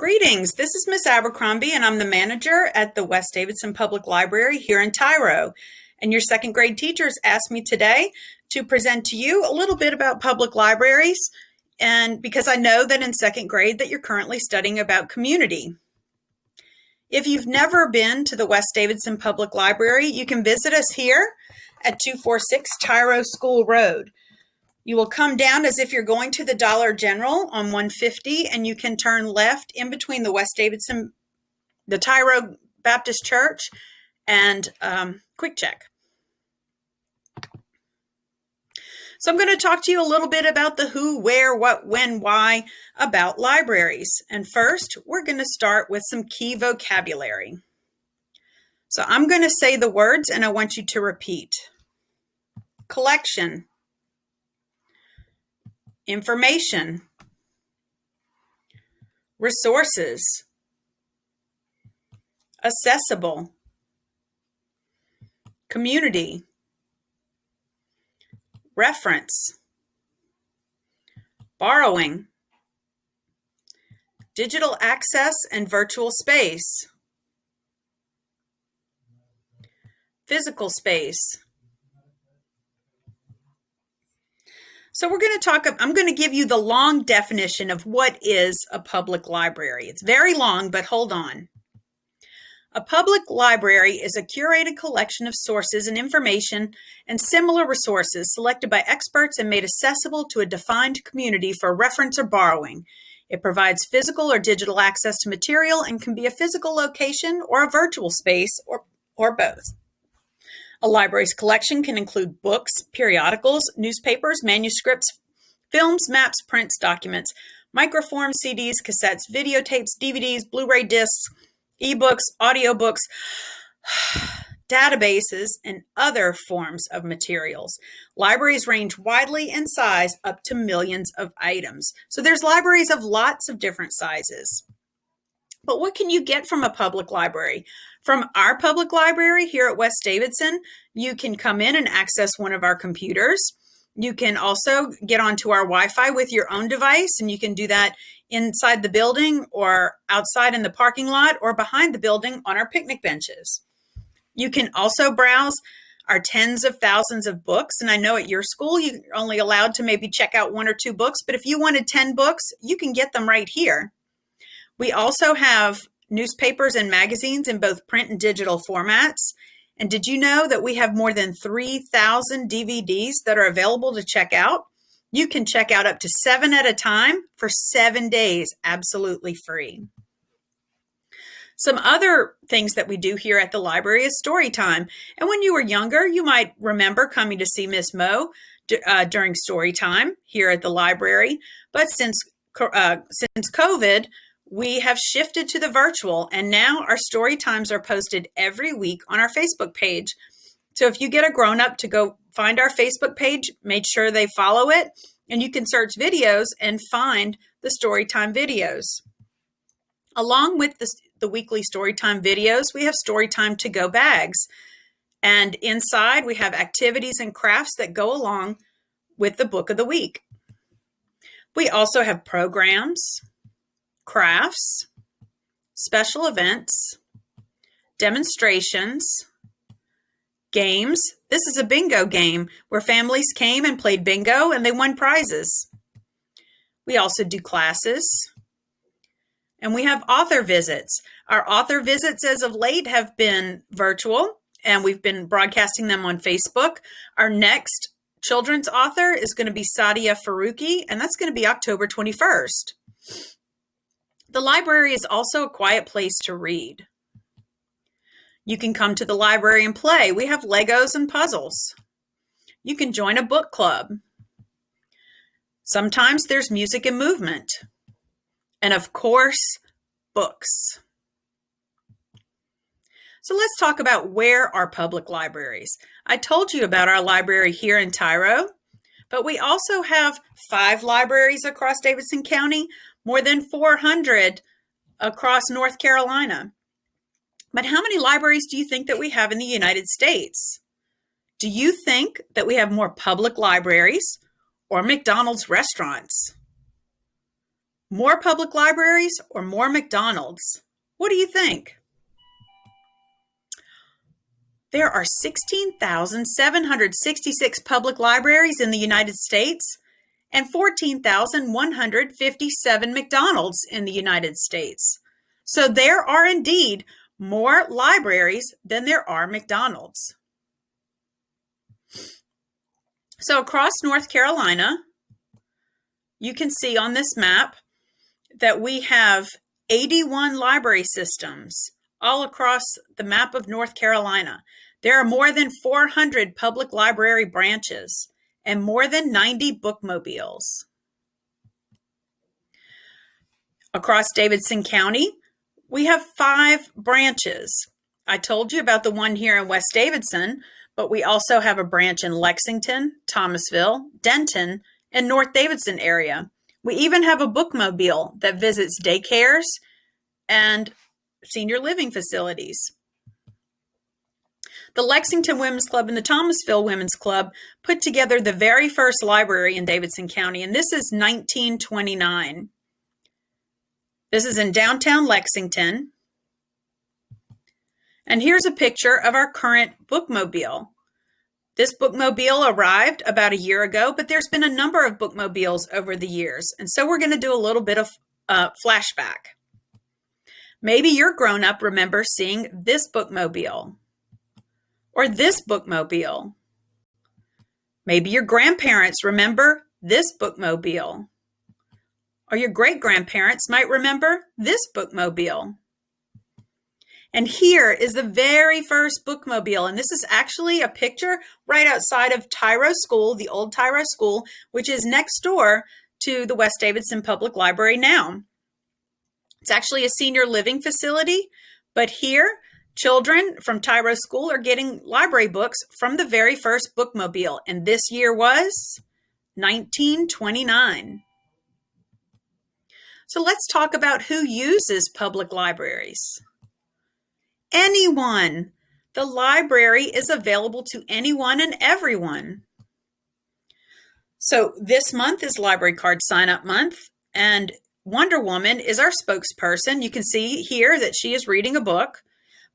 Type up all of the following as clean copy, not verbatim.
Greetings, this is Miss Abercrombie and I'm the manager at the West Davidson Public Library here in Tyro. And your second grade teachers asked me today to present to you a little bit about public libraries, and because I know that in second grade that you're currently studying about community. If you've never been to the West Davidson Public Library, you can visit us here at 246 Tyro School Road. You will come down as if you're going to the Dollar General on 150, and you can turn left in between the West Davidson, the Tyro Baptist Church, and Quick Check. So I'm going to talk to you a little bit about the who, where, what, when, why about libraries. And first, we're going to start with some key vocabulary. So I'm going to say the words and I want you to repeat. Collection. Information. Resources. Accessible. Community. Reference. Borrowing. Digital access and virtual space. Physical space. So I'm going to give you the long definition of what is a public library. It's very long, but hold on. A public library is a curated collection of sources and information and similar resources selected by experts and made accessible to a defined community for reference or borrowing. It provides physical or digital access to material and can be a physical location or a virtual space or both. A library's collection can include books, periodicals, newspapers, manuscripts, films, maps, prints, documents, microforms, CDs, cassettes, videotapes, DVDs, Blu-ray discs, ebooks, audiobooks, databases, and other forms of materials. Libraries range widely in size up to millions of items. So there's libraries of lots of different sizes. But what can you get from a public library? From our public library here at West Davidson, you can come in and access one of our computers. You can also get onto our Wi-Fi with your own device, and you can do that inside the building or outside in the parking lot or behind the building on our picnic benches. You can also browse our tens of thousands of books, and I know at your school you're only allowed to maybe check out 1 or 2 books, but if you wanted 10 books, you can get them right here. We also have newspapers and magazines in both print and digital formats. And did you know that we have more than 3,000 DVDs that are available to check out? You can check out up to 7 at a time for 7 days, absolutely free. Some other things that we do here at the library is story time. And when you were younger, you might remember coming to see Miss Mo during story time here at the library. But since COVID, we have shifted to the virtual, and now our story times are posted every week on our Facebook page. So if you get a grown-up to go find our Facebook page, make sure they follow it, and you can search videos and find the story time videos. Along with the weekly story time videos, we have story time to-go bags. And inside, we have activities and crafts that go along with the book of the week. We also have programs, crafts, special events, demonstrations, games. This is a bingo game where families came and played bingo and they won prizes. We also do classes, and we have author visits. Our author visits as of late have been virtual, and we've been broadcasting them on Facebook. Our next children's author is going to be Sadia Faruqi, and that's going to be October 21st. The library is also a quiet place to read. You can come to the library and play. We have Legos and puzzles. You can join a book club. Sometimes there's music and movement. And of course, books. So let's talk about where are public libraries. I told you about our library here in Tyro, but we also have 5 libraries across Davidson County, more than 400 across North Carolina. But how many libraries do you think that we have in the United States? Do you think that we have more public libraries or McDonald's restaurants? More public libraries or more McDonald's? What do you think? There are 16,766 public libraries in the United States and 14,157 McDonald's in the United States. So there are indeed more libraries than there are McDonald's. So across North Carolina, you can see on this map that we have 81 library systems all across the map of North Carolina. There are more than 400 public library branches and more than 90 bookmobiles. Across Davidson County, we have 5 branches. I told you about the one here in West Davidson, but we also have a branch in Lexington, Thomasville, Denton, and North Davidson area. We even have a bookmobile that visits daycares and senior living facilities. The Lexington Women's Club and the Thomasville Women's Club put together the very first library in Davidson County, and this is 1929. This is in downtown Lexington. And here's a picture of our current bookmobile. This bookmobile arrived about a year ago, but there's been a number of bookmobiles over the years. And so we're going to do a little bit of flashback. Maybe your grown-up remembers seeing this bookmobile or this bookmobile. Maybe your grandparents remember this bookmobile. Or your great-grandparents might remember this bookmobile. And here is the very first bookmobile. And this is actually a picture right outside of Tyro School, the old Tyro School, which is next door to the West Davidson Public Library now. It's actually a senior living facility, but here, children from Tyro School are getting library books from the very first bookmobile. And this year was 1929. So let's talk about who uses public libraries. Anyone. The library is available to anyone and everyone. So this month is Library Card Sign-Up Month, and Wonder Woman is our spokesperson. You can see here that she is reading a book.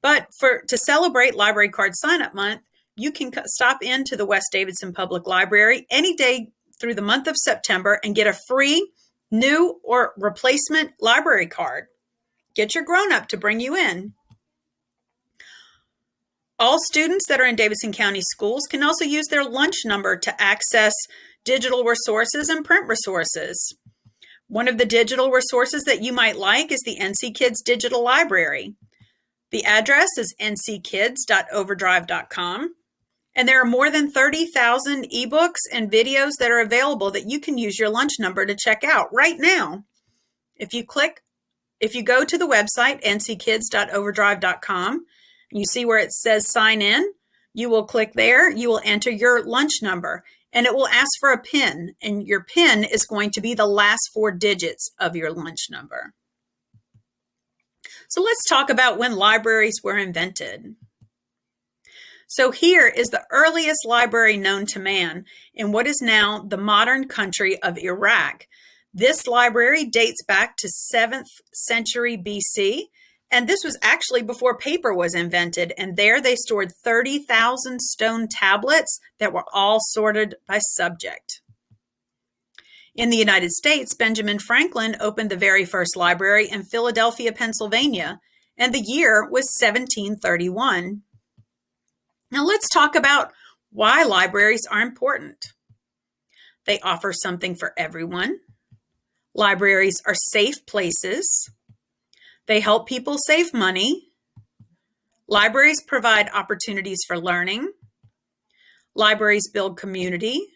But to celebrate Library Card Sign-Up Month, you can stop into the West Davidson Public Library any day through the month of September and get a free new or replacement library card. Get your grown-up to bring you in. All students that are in Davidson County schools can also use their lunch number to access digital resources and print resources. One of the digital resources that you might like is the NC Kids Digital Library. The address is nckids.overdrive.com. And there are more than 30,000 ebooks and videos that are available that you can use your lunch number to check out right now. If you go to the website, nckids.overdrive.com, you see where it says sign in, you will click there, you will enter your lunch number, and it will ask for a PIN, and your PIN is going to be the last 4 digits of your lunch number. So let's talk about when libraries were invented. So here is the earliest library known to man in what is now the modern country of Iraq. This library dates back to 7th century BC, and this was actually before paper was invented, and there they stored 30,000 stone tablets that were all sorted by subject. In the United States, Benjamin Franklin opened the very first library in Philadelphia, Pennsylvania, and the year was 1731. Now let's talk about why libraries are important. They offer something for everyone. Libraries are safe places. They help people save money. Libraries provide opportunities for learning. Libraries build community.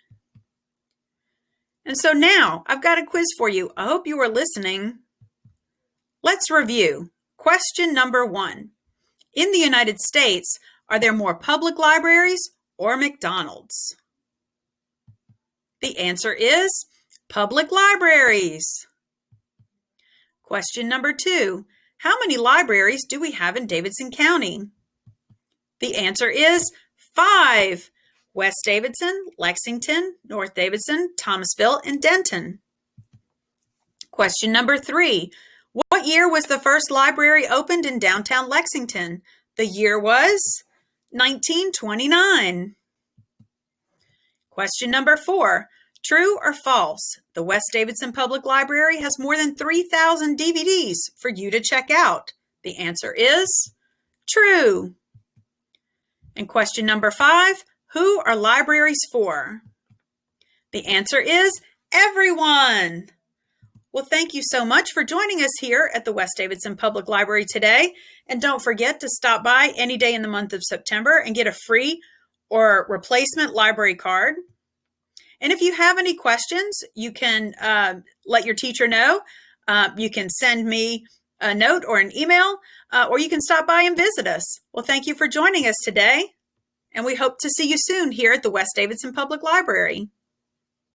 And so now I've got a quiz for you. I hope you are listening. Let's review. Question number 1. In the United States, are there more public libraries or McDonald's? The answer is public libraries. Question number 2. How many libraries do we have in Davidson County? The answer is 5. West Davidson, Lexington, North Davidson, Thomasville, and Denton. Question number 3. What year was the first library opened in downtown Lexington? The year was 1929. Question number 4. True or false? The West Davidson Public Library has more than 3,000 DVDs for you to check out. The answer is true. And question number 5. Who are libraries for? The answer is everyone. Well, thank you so much for joining us here at the West Davidson Public Library today. And don't forget to stop by any day in the month of September and get a free or replacement library card. And if you have any questions, you can let your teacher know. You can send me a note or an email, or you can stop by and visit us. Well, thank you for joining us today, and we hope to see you soon here at the West Davidson Public Library.